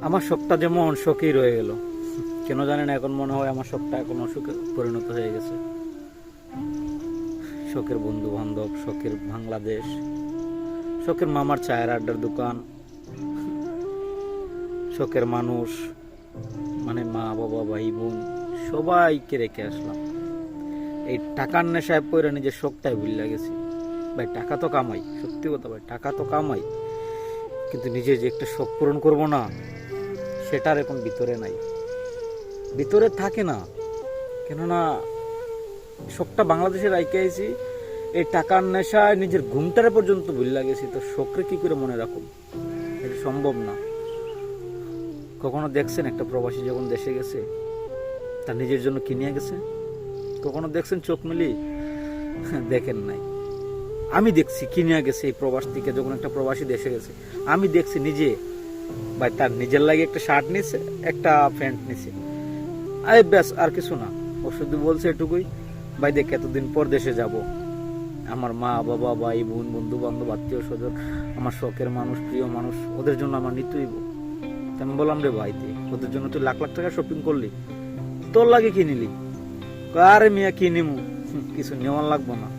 আমার শখটা যেমন শখই রয়ে গেল, কেন জানি না এখন মনে হয় আমার শখটা এখন অসুখে পরিণত হয়ে গেছে। শখের বন্ধু বান্ধব, শখের বাংলাদেশ, শখের মামার চায়ের আড্ডার দোকান, শখের মানুষ, মানে মা বাবা ভাই বোন সবাইকে রেখে আসলাম। এই টাকার নেশায় পড়ে নিজের শখটাই ভুলে গেছি। ভাই টাকা তো কামাই, সত্যি কথা ভাই, টাকা তো কামাই, কিন্তু নিজে যে একটা শখ পূরণ করবো না, সেটার এখন ভিতরে নাই, ভিতরে থাকে না। কেননা শখটা বাংলাদেশে রাইখে আইছি, এই টাকার নেশায় নিজের ঘুমটারে পর্যন্ত ভুলে গেছি, তো শখরে কি করে মনে রাখুন? এটা সম্ভব না। কখনো দেখছেন একটা প্রবাসী যখন দেশে গেছে তার নিজের জন্য কিনিয়ে গেছে? কখনো দেখছেন চোখ মিলি? দেখেন নাই। আমি দেখছি কিনিয়া গেছে এই প্রবাস থেকে, যখন একটা প্রবাসী দেশে গেছে আমি দেখছি নিজে, ভাই তার নিজের লাগে একটা শার্ট নিছে, একটা প্যান্ট নিছে, আরে ব্যাস, আর কিছু না। ও শুধু বলছে এটুকুই, ভাই দেখ এতদিন পর দেশে যাব, আমার মা বাবা ভাই বোন বন্ধু বান্ধব আত্মীয় স্বজন, আমার শখের মানুষ প্রিয় মানুষ, ওদের জন্য আমার নিতেই। আমি বললাম রে ভাই, ওদের জন্য তুই লাখ লাখ টাকা শপিং করলি, তোর লাগে কি নিলি? আরে মিয়া কি নিমু, কিছু নেওয়ার লাগবো না,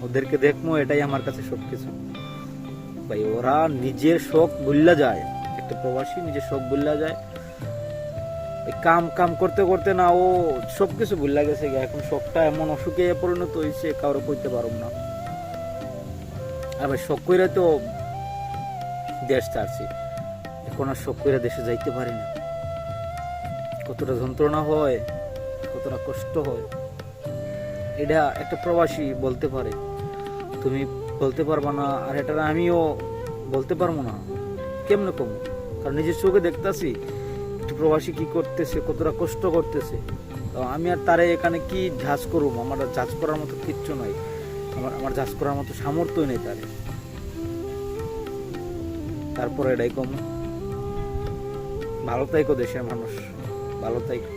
ওদেরকে দেখবো, এটাই আমার কাছে সবকিছু। ভাই ওরা নিজের শখ ভুল্লা যায়, একটা প্রবাসী নিজের শখ ভুল্লা যায়, কাম কাম করতে করতে না ও সবকিছু ভুল্লা গেছে। এখন শখটা এমন অসুখে পরিণত হয়েছে, কারো কইতে পারব না। আর ভাই শখ কইরা তো দেশ ছাড়ছি, এখন আর শখ কইরা দেশে যাইতে পারি না। কতটা যন্ত্রণা হয়, কতটা কষ্ট হয়, এটা একটা প্রবাসী বলতে পারে, তুমি বলতে পারবা না, আর এটা আমিও বলতে পারবো না। কেমনে কম? কারণ নিজের চোখে দেখতেছি প্রবাসী কি করতেছে, কতটা কষ্ট করতেছে। তো আমি আর তারে এখানে কি ঝাঁজ করব? আমার ঝাঁজ করার মতো কিচ্ছু নাই, আমার ঝাঁজ করার মতো সামর্থ্যই নেই তারে। তারপরে এটাই কম, ভালো থাইকো দেশের মানুষ, ভালো থাইকো।